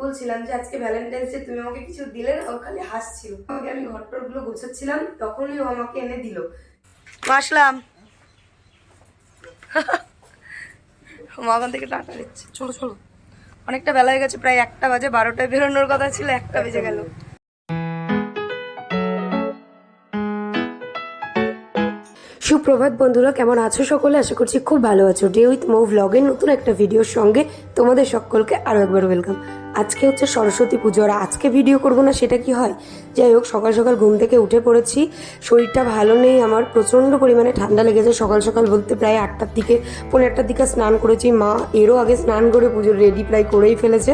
বলছিলাম যে আজকে ভ্যালেন্টাইন্স ডে তুমি আমাকে কিছু দিলে না, ও খালি হাসছিল। আমাকে আমি ঘরটরগুলো গোছাচ্ছিলাম তখনই ও আমাকে এনে দিল। আসলাম মা ওখান থেকে টাটা দিচ্ছে, চলো চলো অনেকটা বেলা হয়ে গেছে, প্রায় 1টা বাজে। 12টায় বেরোনোর কথা ছিল, 1টা বেজে গেল। সুপ্রভাত বন্ধুরা, কেমন আছো সকলে? আশা করছি খুব ভালো আছো। ডে উইথ মৌ ভ্লগের নতুন একটা ভিডিওর সঙ্গে তোমাদের সকলকে আরও একবার ওয়েলকাম। আজকে হচ্ছে সরস্বতী পুজো, আর আজকে ভিডিও করব না সেটা কি হয়? যাই হোক, সকাল সকাল ঘুম থেকে উঠে পড়েছি। শরীরটা ভালো নেই আমার, প্রচণ্ড পরিমাণে ঠান্ডা লেগেছে। সকাল সকাল বলতে প্রায় 8টার দিকে, 8:30 দিকে স্নান করেছি। মা এরও আগে স্নান করে পুজোর রেডি প্রায় করেই ফেলেছে।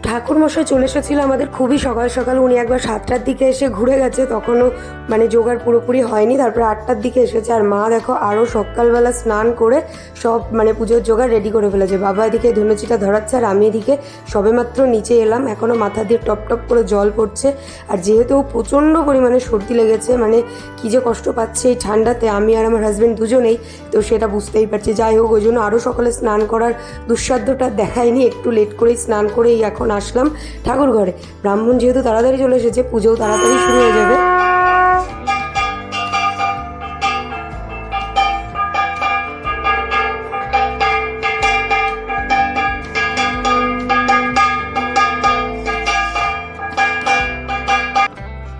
ঠাকুর মশাই চলে এসেছিল আমাদের খুবই সকাল সকাল। উনি একবার 7টার দিকে এসে ঘুরে গেছে, তখনও মানে জোগাড় পুরোপুরি হয়নি। তারপর 8টার দিকে এসেছে। আর মা দেখো আরও সকালবেলা স্নান করে সব মানে পুজোর জোগাড় রেডি করে ফেলেছে। বাবা এদিকে ধনুচিটা ধরাচ্ছে, আর আমি এদিকে সবেমাত্র নিচে এলাম। এখনও মাথা দিয়ে টপ টপ করে জল পড়ছে। আর যেহেতু প্রচণ্ড পরিমাণে সর্দি লেগেছে, মানে কী যে কষ্ট পাচ্ছে এই ঠান্ডাতে, আমি আর আমার হাজব্যান্ড দুজনেই, তো সেটা বুঝতেই পারছি। যাই হোক, ওই জন্য আরও সকালে স্নান করার দুঃসাধ্যটা দেখায়নি, একটু লেট করেই স্নান করেই এখন আসলাম ঠাকুর ঘরে। ব্রাহ্মণ যেহেতু তাড়াতাড়ি চলে এসেছে, পুজোও তাড়াতাড়ি শুরু হয়ে যাবে।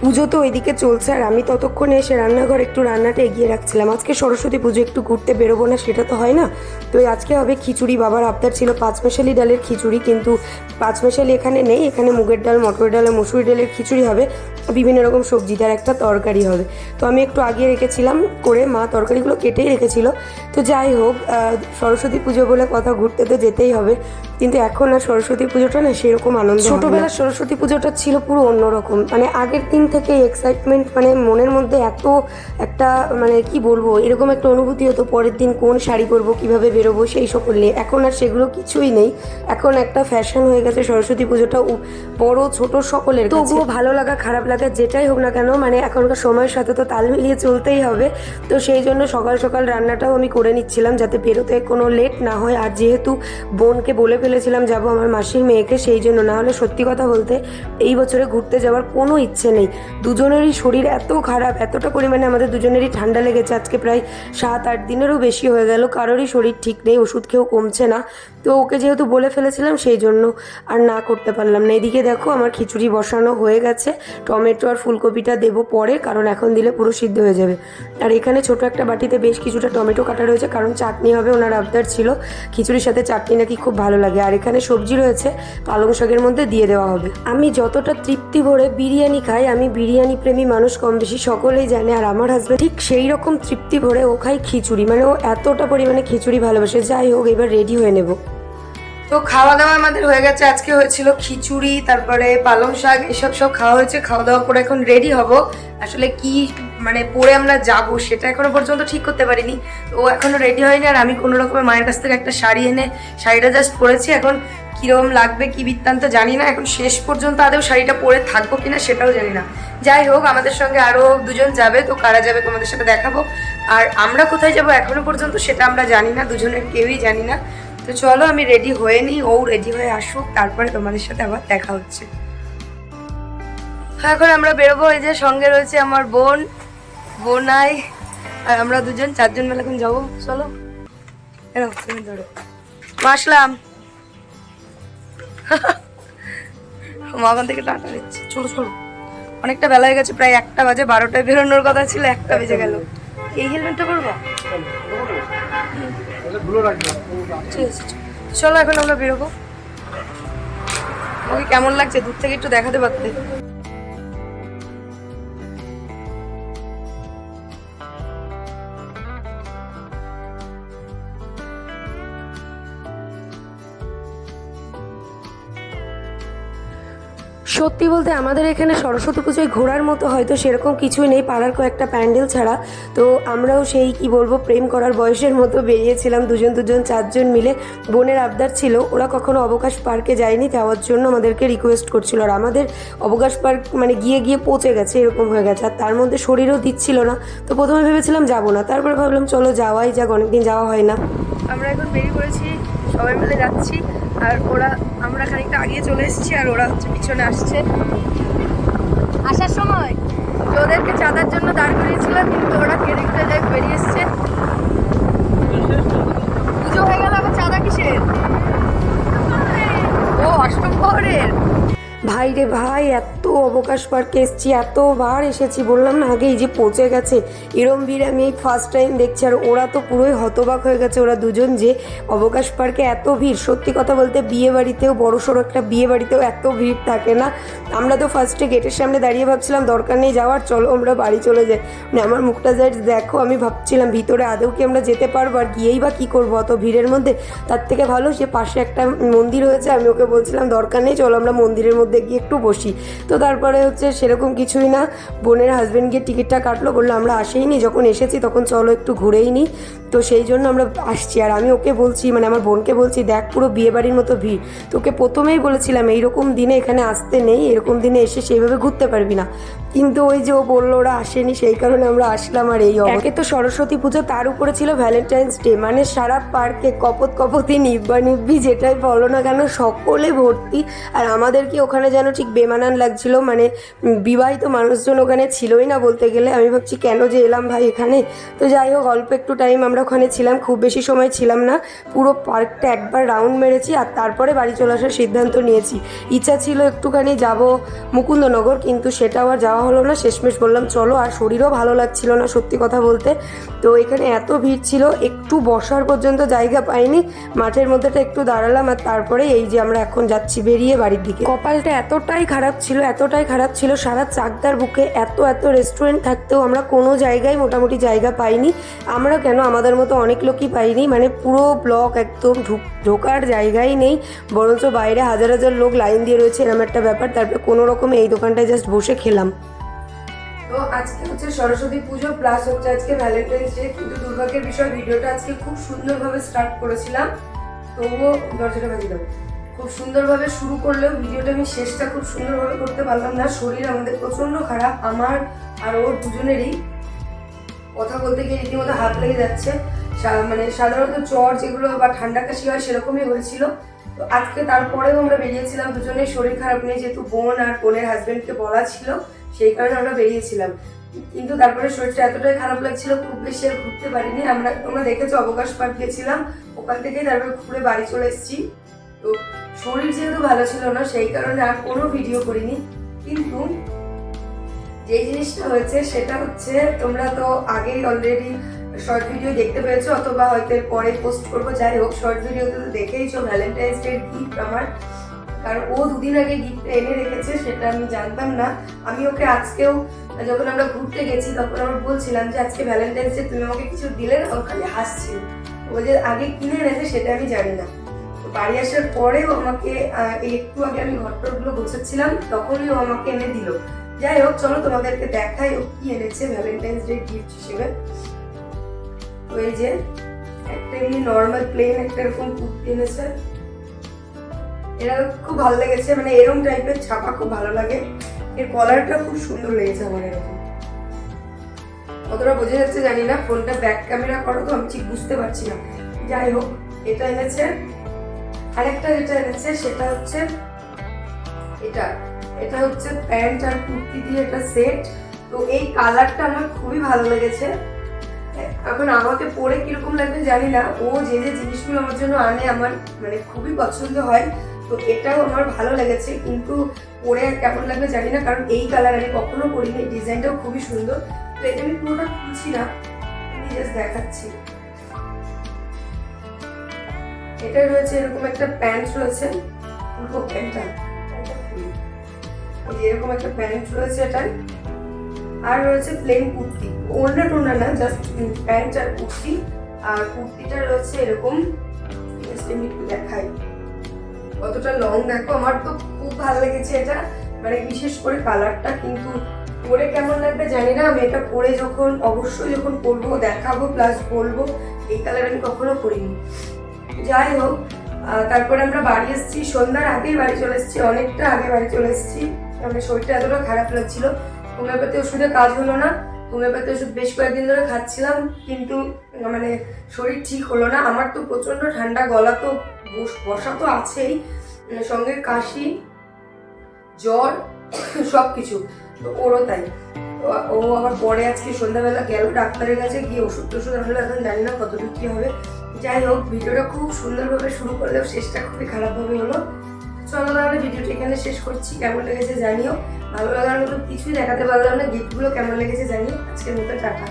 পুজো তো ওইদিকে চলছে, আর আমি ততক্ষণে এসে রান্নাঘর একটু রান্নাটা এগিয়ে রাখছিলাম। আজকে সরস্বতী পুজো, একটু ঘুরতে বেরোবো না সেটা তো হয় না। তো আজকে হবে খিচুড়ি। বাবার আবদার ছিল 5 মেশালি ডালের খিচুড়ি, কিন্তু 5 মেশালি এখানে নেই। এখানে মুগের ডাল, মটর ডাল, মসুরি ডালের খিচুড়ি হবে, বিভিন্ন রকম সবজি, তার একটা তরকারি হবে। তো আমি একটু আগিয়ে রেখেছিলাম করে, মা তরকারিগুলো কেটেই রেখেছিল। তো যাই হোক, সরস্বতী পুজো বলে কথা, ঘুরতে তো যেতেই হবে। কিন্তু এখন আর সরস্বতী পুজোটা না সেরকম আনন্দ। ছোটোবেলার সরস্বতী পুজোটা ছিল পুরো অন্যরকম, মানে আগের দিন থেকে এক্সাইটমেন্ট, মানে মনের মধ্যে এত একটা মানে কি বলবো, এরকম একটা অনুভূতি হতো পরের দিন কোন শাড়ি পরবো, কীভাবে বেরোবো, সেই সকল নিয়ে। এখন আর সেগুলো কিছুই নেই। এখন একটা ফ্যাশন হয়ে গেছে সরস্বতী পুজোটা, বড় ছোট সকলের। তবুও ভালো লাগা খারাপ লাগা যেটাই হোক না কেন, মানে এখনকার সময়ের সাথে তো তাল মিলিয়ে চলতেই হবে। তো সেই জন্য সকাল সকাল রান্নাটাও আমি করে নিচ্ছিলাম, যাতে বেরোতে কোনো লেট না হয়। আর যেহেতু বোনকে বলে ফেলেছিলাম যাবো আমার মাসির মেয়েকে, সেই জন্য। না হলে সত্যি কথা বলতে এই বছরে ঘুরতে যাওয়ার কোনো ইচ্ছে নেই। দুজনেরই শরীর এত খারাপ, এতটা পরিমাণে আমাদের দুজনেরই ঠান্ডা লেগেছে। আজকে প্রায় 7-8 দিনেরও বেশি হয়ে গেল, কারোরই শরীর ঠিক নেই, ওষুধ খেয়েও কমছে না। তো ওকে যেহেতু বলে ফেলেছিলাম, সেই জন্য আর না করতে পারলাম না। এদিকে দেখো আমার খিচুড়ি বসানো হয়ে গেছে। টমেটো আর ফুলকপিটা দেবো পরে, কারণ এখন দিলে পুরো সিদ্ধ হয়ে যাবে। আর এখানে ছোট একটা বাটিতে বেশ কিছুটা টমেটো কাটা রয়েছে, কারণ চাটনি হবে। ওনার আবদার ছিল খিচুড়ির সাথে চাটনি নাকি খুব ভালো লাগে। আর এখানে সবজি রয়েছে, পালং শাকের মধ্যে দিয়ে দেওয়া হবে। আমি যতটা তৃপ্তি ভরে বিরিয়ানি খাই, আমি বিরিয়ানি প্রেমী মানুষ কম বেশি সকলেই জানে। আর আমার হাজব্যান্ড ঠিক সেই রকম তৃপ্তি ভরে ও খায় খিচুড়ি, মানে ও এতটা পরিমাণে খিচুড়ি ভালোবাসে। যাই হোক, এবার রেডি হয়ে নেব। তো খাওয়া দাওয়া আমাদের হয়ে গেছে। আজকে হয়েছিল খিচুড়ি, তারপরে পালং শাক, এসব সব খাওয়া হয়েছে। খাওয়া দাওয়া করে এখন রেডি হব। আসলে কি মানে পরে আমরা যাব সেটা এখনো পর্যন্ত ঠিক করতে পারিনি। ও এখনো রেডি হয়নি, আর আমি কোনো রকমের মায়ের কাছ থেকে একটা শাড়ি এনে শাড়িটা জাস্ট পরেছি। এখন কীরকম লাগবে কি বৃত্তান্ত জানি না, এখন শেষ পর্যন্ত আদৌ শাড়িটা পরে থাকবো কিনা সেটাও জানি না। যাই হোক, আমাদের সঙ্গে আরও দুজন যাবে, তো কারা যাবে তোমাদের সাথে দেখাবো। আর আমরা কোথায় যাব এখনো পর্যন্ত সেটা আমরা জানি না, দুজনের কেউই জানি না। তো চলো আমি রেডি হয়ে নিই, ও রেডি হয়ে আসুক, তারপরে তোমাদের সাথে আবার দেখা হচ্ছে। এখন আমরা বেরোবো। এই যে সঙ্গে রয়েছে আমার বোনাই, আর আমরা দুজন, 4 জন মিলে এখন যাবো। চলো তুমি ধরো। আসলাম মা ওখান থেকে টাটা দিচ্ছে, চলো চলো অনেকটা বেলা হয়ে গেছে, প্রায় 1টা বাজে। 12টায় বেরোনোর কথা ছিল, 1টা বেজে গেল। এই হেলমেটটা পরবো, ঠিক আছে চলো এখন আমরা বেরোবো। আমাকে কেমন লাগছে দূর থেকে একটু দেখাতে পারতে। সত্যি বলতে আমাদের এখানে সরস্বতী পুজোয় ঘোরার মতো হয়তো সেরকম কিছুই নেই, পাড়ার কয়েকটা প্যান্ডেল ছাড়া। তো আমরাও সেই কি বলবো, প্রেম করার বয়সের মতো বেরিয়েছিলাম দুজন 4 জন মিলে। বোনের আবদার ছিল, ওরা কখনো অবকাশ পার্কে যায়নি, যাওয়ার জন্য আমাদেরকে রিকোয়েস্ট করছিল। আর আমাদের অবকাশ পার্ক মানে গিয়ে পৌঁছে গেছে, এরকম হয়ে গেছে। আর তার মধ্যে শরীরও দিচ্ছিল না। তো প্রথমে ভেবেছিলাম যাবো না, তারপরে ভাবলাম চলো যাওয়াই যাক, অনেকদিন যাওয়া হয় না। আমরা এখন বেরিয়ে পড়েছি, সবাই মিলে যাচ্ছি। আর আমরা খানিকটা আগিয়ে চলে এসেছি আর ওরা হচ্ছে পিছনে আসছে। আসার সময় ওদেরকে চাঁদার জন্য দাঁড় করিয়েছিল, কিন্তু ওরা কেড়ে কেড়ে বেরিয়ে এসছে। পুজো হয়ে গেল, আবার চাঁদা কিসের? ও অষ্টপ্রহরের। ভাই রে ভাই, এত অবকাশ পার্কে এসেছি, এতবার এসেছি, বললাম না আগেই যে পৌঁছে গেছে। এরম ভিড় আমি এই ফার্স্ট টাইম দেখছি। আর ওরা তো পুরোই হতবাক হয়ে গেছে, ওরা দুজন, যে অবকাশ পার্কে এত ভিড়। সত্যি কথা বলতে বিয়ে বাড়িতেও, বড়সড় একটা বিয়ে বাড়িতেও এত ভিড় থাকে না। আমরা তো ফার্স্টে গেটের সামনে দাঁড়িয়ে ভাবছিলাম দরকার নেই যাওয়ার, চলো আমরা বাড়ি চলে যাই। মানে আমার মুখটা যাই দেখো, আমি ভাবছিলাম ভিতরে আদৌ কি আমরা যেতে পারবো, আর গিয়েই বা কী করবো অত ভিড়ের মধ্যে। তার থেকে ভালো সে পাশে একটা মন্দির হয়েছে, আমি ওকে বলছিলাম দরকার নেই, চলো আমরা মন্দিরের মধ্যে গিয়ে একটু বসি। তো তারপরে হচ্ছে সেরকম কিছুই না, বোনের হাজব্যান্ড গিয়ে টিকিটটা কাটলো, বললো আমরা আসেইনি, যখন এসেছি তখন চলো একটু ঘুরেই নিই। তো সেই জন্য আমরা আসছি। আর আমি ওকে বলছি, মানে আমার বোনকে বলছি, দেখ পুরো বিয়েবাড়ির মতো ভিড়। তোকে প্রথমেই বলেছিলাম এইরকম দিনে এখানে আসতে নেই, এরকম দিনে এসে সেইভাবে ঘুরতে পারবি না। কিন্তু ওই যে ও বললো ওরা আসেনি, সেই কারণে আমরা আসলাম। আর এই একে তো সরস্বতী পুজো, তার উপরে ছিল ভ্যালেন্টাইন্স ডে, মানে সারা পার্কে কপত কপতি নিব্বা নিব্বি যেটাই বলো না কেন সকলে ভর্তি। আর আমাদেরকে ওখানে যেন ঠিক বেমানান লাগছিল, মানে বিবাহিত মানুষজন ওখানে ছিলই না বলতে গেলে। আমি ভাবছি কেন যে এলাম ভাই এখানে। তো যাই হোক, অল্প একটু টাইম আমরা ওখানে ছিলাম, খুব বেশি সময় ছিলাম না। পুরো পার্কটা একবার রাউন্ড মেরেছি আর তারপরে বাড়ি চলে আসার সিদ্ধান্ত নিয়েছি। ইচ্ছা ছিল একটুখানি যাব মুকুন্দনগর, কিন্তু সেটাও আর যাওয়া হলো না। শেষমেশ বললাম চলো, আর শরীরও ভালো লাগছিল না সত্যি কথা বলতে। তো এখানে এত ভিড় ছিল, একটু বসার পর্যন্ত জায়গা পাইনি। মাঠের মধ্যেটা একটু দাঁড়ালাম, আর তারপরে এই যে আমরা এখন যাচ্ছি বেরিয়ে বাড়ির দিকে। কপালটা এতটাই খারাপ ছিল, সারা চাকদার বুকে এত রেস্টুরেন্ট থাকতেও আমরা কোনো জায়গায় মোটামুটি জায়গা পাইনি। আমরা কেন, আমাদের মতো অনেক লোকই পাইনি। মানে পুরো ব্লক একদম ঢোকার জায়গাই নেই, বরঞ্চ বাইরে হাজার হাজার লোক লাইন দিয়ে রয়েছে, এরকম একটা ব্যাপার। তারপরে কোনো রকমে এই দোকানটায় জাস্ট বসে খেলাম। তো আজকে হচ্ছে সরস্বতী পুজো প্লাস হচ্ছে আজকে ভ্যালেন্টাইন্স ডে, কিন্তু দুর্ভাগ্যের বিষয় ভিডিওটা আজকে খুব সুন্দরভাবে স্টার্ট করেছিলাম, তবুও দরজাটা বাজিয়ে দেবো। খুব সুন্দরভাবে শুরু করলেও ভিডিওটা আমি শেষটা খুব সুন্দরভাবে করতে পারলাম না। শরীর আমাদের প্রচণ্ড খারাপ, আমার আর ওর দুজনেরই। কথা বলতে গিয়ে রীতিমতো হাত লেগে যাচ্ছে। মানে সাধারণত জ্বর যেগুলো বা ঠান্ডা কাশি হয় সেরকমই হয়েছিল। তো আজকে তারপরেও আমরা বেরিয়েছিলাম দুজনের শরীর খারাপ নিয়ে, যেহেতু বোন আর বোনের হাজব্যান্ডকে বলা ছিল সেই কারণে আমরা বেরিয়েছিলাম। কিন্তু তারপরে শরীরটা এতটাই খারাপ লাগছিল, খুব বেশি আর ঘুরতে পারিনি। তোমরা দেখেছো অবকাশ পার্ক গেছিলাম, ওখান থেকেই তারপরে ঘুরে বাড়ি চলে এসেছি। তো শরীর যেহেতু ভালো ছিল না সেই কারণে আর কোনো ভিডিও করিনি। কিন্তু যে জিনিসটা হয়েছে সেটা হচ্ছে, তোমরা তো আগেই অলরেডি শর্ট ভিডিও দেখতে পেয়েছো, অথবা হয়তো পরে পোস্ট করবো। যাই হোক, শর্ট ভিডিওতে তো দেখেইছো ভ্যালেন্টাইন্স ডে গিফট আমার। কারণ ও দুদিন আগে গিফট এনে রেখেছে, সেটা আমি জানতাম না। আমি ওকে আজকেও যখন আমরা ঘুরতে গেছি তখন আমরা বলছিলাম যে আজকে ভ্যালেন্টাইন্স ডে, তুমি আমাকে কিছু দিলে না, ও খালি হাসছিল। ও যে আগে কিনে এনেছে সেটা আমি জানি না। তো বাড়ি আসার পরেও আমাকে একটু আগে আমি ঘরটরগুলো গোছাচ্ছিলাম, তখনই ও আমাকে এনে দিল। যাই হোক, চলো তোমাদেরকে দেখাই ও কি এনেছে ভ্যালেন্টাইন্স ডে গিফট হিসেবে। তো এই যে একটা এমনি নর্মাল প্লেন একটা এরকম কুর্তি এনেছে, এটা খুব ভালো লেগেছে। মানে এরকম টাইপের ছাপা খুব ভালো লাগে, এর কলারটা খুব সুন্দর লেগেছে আমার। এরকম কতটা বোঝা যাচ্ছে জানি না, ফোনটা ব্যাক ক্যামেরা করো তো আমি ঠিক বুঝতে পারছি না। যাই হোক, এটা এনেছে। আরেকটা যেটা এনেছে সেটা হচ্ছে এটা হচ্ছে প্যান্ট আর কুর্তি দিয়ে একটা সেট। তো এই কালারটা আমার খুবই ভালো লেগেছে। এখন আমাকে পরে কিরকম লাগবে জানি না, ও যে যে জিনিসগুলো আমার জন্য আনে আমার মানে খুবই পছন্দ হয়। তো এটাও আমার ভালো লেগেছে, কিন্তু পরে কেমন লাগবে জানি না, কারণ এই কালার আমি কখনো পরিনি। ডিজাইনটাও খুবই সুন্দর। তো এটা আমি পুরোটা খুলছি না, আমি জাস্ট দেখাচ্ছি। এটা রয়েছে এরকম একটা প্যান্ট রয়েছে, পুরো প্যান্টটা এরকম একটা প্যান্ট রয়েছে এটার। আর রয়েছে প্লেন কুর্তি, ওড়না টোড়না না, জাস্ট প্যান্ট আর কুর্তি। আর কুর্তিটা রয়েছে এরকম, একটু দেখাই কতটা লং দেখো। আমার তো খুব ভালো লেগেছে এটা, মানে বিশেষ করে কালারটা। কিন্তু পরে কেমন লাগবে জানি না। আমি এটা পরে অবশ্যই যখন পরবো দেখাবো প্লাস বলবো। এই কালার আমি কখনো পরিনি। যাই হোক, তারপরে আমরা বাড়ি এসেছি, সন্ধ্যার আগেই বাড়ি চলে এসেছি, অনেকটা আগে বাড়ি চলে এসেছি। আমার শরীরটা এতটা খারাপ লাগছিল, হোমিওপ্যাথি ওষুধে কাজ হলো না। হোমিওপ্যাথি ওষুধ বেশ কয়েকদিন ধরে খাচ্ছিলাম, কিন্তু মানে শরীর ঠিক হলো না। আমার তো প্রচণ্ড ঠান্ডা, গলা তো বসা তো আছেই, সঙ্গে কাশি, জ্বর, সব কিছু। তো ওরও তাই। তো ও আবার পরে আজকে সন্ধ্যাবেলা গেল ডাক্তারের কাছে, গিয়ে ওষুধ টষুধ আনলো। এখন জানি না কতটুকু কী হবে। যাই হোক, ভিডিওটা খুব সুন্দরভাবে শুরু করলেও শেষটা খুবই খারাপভাবে হলো। চলো তাহলে ভিডিওটা এখানে শেষ করছি। কেমন লেগেছে জানিও। ভালো লাগার মতো কিছুই দেখাতে পারলাম না, গিফটগুলো কেমন লেগেছে জানিও। আজকের মতো টাটা।